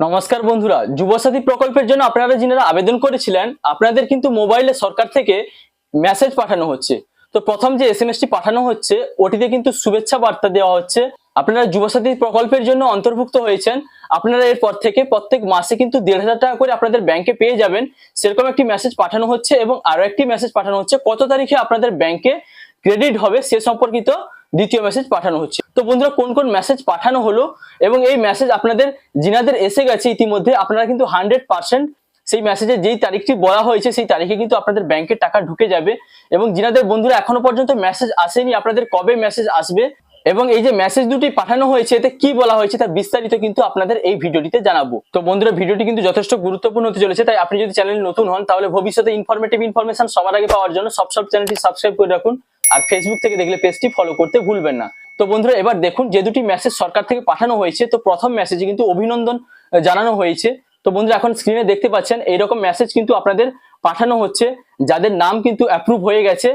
নমস্কার বন্ধুরা, যুবসাথী প্রকল্পের জন্য আপনারা যারা আবেদন করেছিলেন আপনাদের কিন্তু মোবাইলে সরকার থেকে মেসেজ পাঠানো হচ্ছে। তো প্রথম যে এসএমএসটি পাঠানো হচ্ছে ওটিতে কিন্তু শুভেচ্ছা বার্তা দেওয়া হচ্ছে। আপনারা যুবসাথী প্রকল্পের জন্য অন্তর্ভুক্ত হয়েছেন, আপনারা এরপর থেকে প্রত্যেক মাসে কিন্তু ১,৫০০ টাকা করে আপনাদের ব্যাংকে পেয়ে যাবেন, সেরকম একটি মেসেজ পাঠানো হচ্ছে। এবং আরো একটি মেসেজ পাঠানো হচ্ছে কত তারিখে আপনাদের ব্যাংকে ক্রেডিট হবে সে সম্পর্কিত দ্বিতীয় মেসেজ পাঠানো হচ্ছে। তো বন্ধুরা, কোন কোন মেসেজ পাঠানো হলো এবং এই মেসেজ আপনাদের যিনাদের এসে গেছে ইতিমধ্যে, আপনারা কিন্তু 100% সেই মেসেজে যেই তারিখটি বলা হয়েছে সেই তারিখে কিন্তু আপনাদের ব্যাংকে টাকা ঢুকে যাবে। এবং যিনাদের বন্ধুরা এখনো পর্যন্ত মেসেজ আসেনি, আপনাদের কবে মেসেজ আসবে এবং এই যে মেসেজ দুটি পাঠানো হয়েছে এতে কি বলা হয়েছে তার বিস্তারিত কিন্তু আপনাদের এই ভিডিওটিতে জানাবো। তো বন্ধুরা, ভিডিওটি কিন্তু যথেষ্ট গুরুত্বপূর্ণ হতে চলেছে, তাই আপনি যদি চ্যানেলে নতুন হন তাহলে ভবিষ্যতে ইনফরমেশন সবার আগে পাওয়ার জন্য সব চ্যানেলটি সাবস্ক্রাইব করে রাখুন। আর ফেসবুক থেকে দেখলে পেজটি ফলো করতে ভুলবেন না। তো বন্ধুরা, এবার দেখুন যে দুটি মেসেজ সরকার থেকে পাঠানো হয়েছে। তো প্রথম মেসেজে কিন্তু অভিনন্দন জানানো হয়েছে। তো বন্ধুরা, এখন স্ক্রিনে দেখতে পাচ্ছেন এইরকম মেসেজ কিন্তু আপনাদের পাঠানো হচ্ছে যাদের নাম কিন্তু অ্যাপ্রুভ হয়ে গেছে।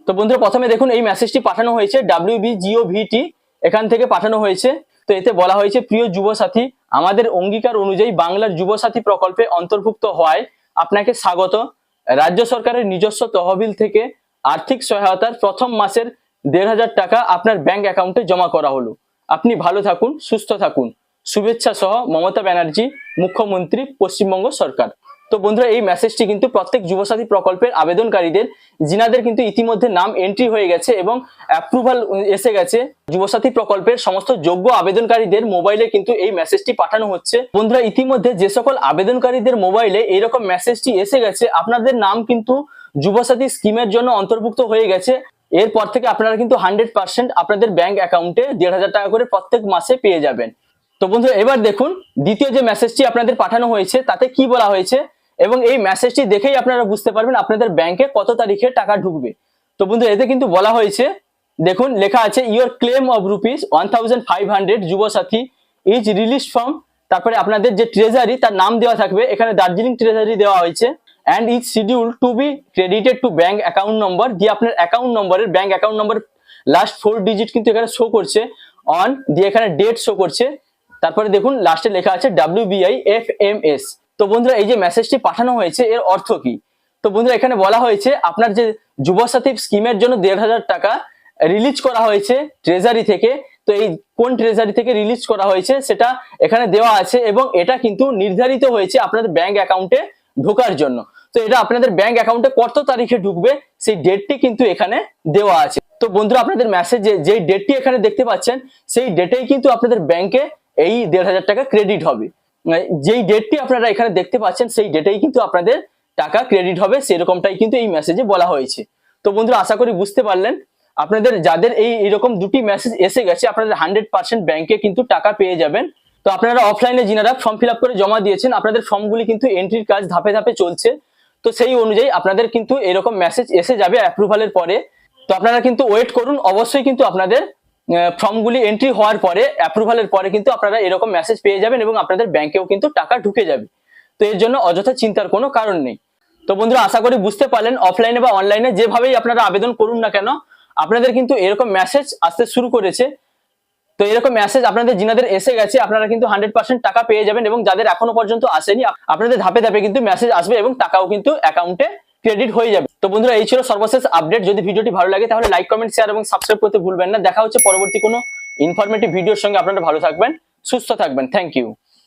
তো বন্ধুরা, প্রথমে দেখুন এই মেসেজটি পাঠানো হয়েছে WBGOVT এখান থেকে পাঠানো হয়েছে। তো এতে বলা হয়েছে, প্রিয় যুবসাথী, আমাদের অঙ্গীকার অনুযায়ী বাংলার যুবসাথী প্রকল্পে অন্তর্ভুক্ত হওয়ায় আপনাকে স্বাগত। রাজ্য সরকারের নিজস্ব তহবিল থেকে আর্থিক সহায়তার প্রথম মাসের ১,৫০০ টাকা আপনার ব্যাংক অ্যাকাউন্টে জমা করা হলো। আপনি ভালো থাকুন, সুস্থ থাকুন। শুভেচ্ছা সহ মমতা ব্যানার্জি, মুখ্যমন্ত্রী, পশ্চিমবঙ্গ সরকার। তো বন্ধুরা, এই মেসেজটি কিন্তু প্রত্যেক যুবসাথী প্রকল্পের আবেদনকারীদের যিনাদের কিন্তু ইতিমধ্যে নাম এন্ট্রি হয়ে গেছে এবং অ্যাপ্রুভাল এসে গেছে, যুবসাথী প্রকল্পের সমস্ত যোগ্য আবেদনকারীদের মোবাইলে কিন্তু এই মেসেজটি পাঠানো হচ্ছে। বন্ধুরা, ইতিমধ্যে যে সকল আবেদনকারীদের মোবাইলে এইরকম মেসেজটি এসে গেছে আপনাদের নাম কিন্তু যুবসাথী স্কিমের জন্য অন্তর্ভুক্ত হয়ে গেছে, এরপর থেকে আপনারা কিন্তু 100% আপনাদের ব্যাংক অ্যাকাউন্টে ১,৫০০ টাকা করে প্রত্যেক মাসে পেয়ে যাবেন। তো বন্ধুরা, এবার দেখুন দ্বিতীয় যে মেসেজটি আপনাদের পাঠানো হয়েছে তাতে কি বলা হয়েছে এবং এই মেসেজটি দেখেই আপনারা বুঝতে পারবেন আপনাদের ব্যাংকে কত তারিখে টাকা ঢুকবে। তো বন্ধুরা, এতে কিন্তু বলা হয়েছে, দেখুন লেখা আছে, your claim of ₹1,500 Yuvasathi is release from, তারপরে আপনাদের যে ট্রেজারি তার নাম দেওয়া থাকবে, এখানে দার্জিলিং ট্রেজারি দেওয়া হয়েছে, and is schedule to be credited to bank account number, দিয়ে আপনার অ্যাকাউন্ট নম্বরের bank account number last 4 digit কিন্তু এখানে শো করছে, অন দিয়ে এখানে ডেট শো করছে, তারপরে দেখুন লাস্টে লেখা আছে WBIFMS। তো বন্ধুরা, এই যে মেসেজটি পাঠানো হয়েছে এর অর্থ কি? তো বন্ধুরা, এখানে বলা হয়েছে আপনার যে যুবসাথী স্কিমের জন্য ১,৫০০ টাকা রিলিজ করা হয়েছে ট্রেজারি থেকে। তো এই কোন ট্রেজারি থেকে রিলিজ করা হয়েছে সেটা এখানে দেওয়া আছে এবং এটা কিন্তু নির্ধারিত হয়েছে আপনাদের ব্যাংক অ্যাকাউন্টে ঢোকার জন্য। তো এটা আপনাদের ব্যাংক অ্যাকাউন্টে কত তারিখে ঢুকবে সেই ডেটটি কিন্তু এখানে দেওয়া আছে। তো বন্ধুরা, আপনাদের মেসেজে যেই ডেটটি এখানে দেখতে পাচ্ছেন সেই ডেটেই কিন্তু আপনাদের ব্যাংকে এই ১,৫০০ টাকা ক্রেডিট হবে। যেই ডেটটি আপনারা এখানে দেখতে পাচ্ছেন সেই ডেটেই কিন্তু আপনাদের টাকা ক্রেডিট হবে, সেরকমটাই কিন্তু এই মেসেজে বলা হয়েছে। তো বন্ধুরা, আশা করি বুঝতে পারলেন, আপনাদের যাদের এইরকম দুটি মেসেজ এসে গেছে আপনাদের 100% ব্যাংকে কিন্তু টাকা পেয়ে যাবেন। তো আপনারা অফলাইনে যিনারা ফর্ম ফিল আপ করে জমা দিয়েছেন আপনাদের ফর্মগুলি কিন্তু এন্ট্রির কাজ ধাপে ধাপে চলছে। তো সেই অনুযায়ী আপনাদের কিন্তু এরকম মেসেজ এসে যাবে অ্যাপ্রুভালের পরে। তো আপনারা কিন্তু ওয়েট করুন, অবশ্যই কিন্তু আপনাদের ফর্মগুলি এন্ট্রি হওয়ার পরে অ্যাপ্রুভালের পরে কিন্তু আপনারা এরকম মেসেজ পেয়ে যাবেন এবং আপনাদের ব্যাংকেও কিন্তু টাকা ঢুকে যাবে। তো এর জন্য অযথা চিন্তার কোনো কারণ নেই। তো বন্ধুরা, আশা করি বুঝতে পারলেন, অফলাইনে বা অনলাইনে যেভাবেই আপনারা আবেদন করুন না কেন আপনাদের কিন্তু এরকম মেসেজ আসতে শুরু করেছে। তো এরকম মেসেজ আপনাদের যিনাদের এসে গেছে আপনারা কিন্তু 100% টাকা পেয়ে যাবেন এবং যাদের এখনো পর্যন্ত আসেনি আপনাদের ধাপে ধাপে কিন্তু মেসেজ আসবে এবং টাকাও কিন্তু অ্যাকাউন্টে ক্রেডিট হয়ে যাবে। তো বন্ধুরা, এই ছিল সর্বশেষ আপডেট। যদি ভিডিওটি ভালো লাগে তাহলে লাইক, কমেন্ট, শেয়ার এবং সাবস্ক্রাইব করতে ভুলবেন না। দেখা হচ্ছে পরবর্তী কোনো ইনফরমেটিভ ভিডিওর সঙ্গে। আপনারা ভালো থাকবেন, সুস্থ থাকবেন। Thank you.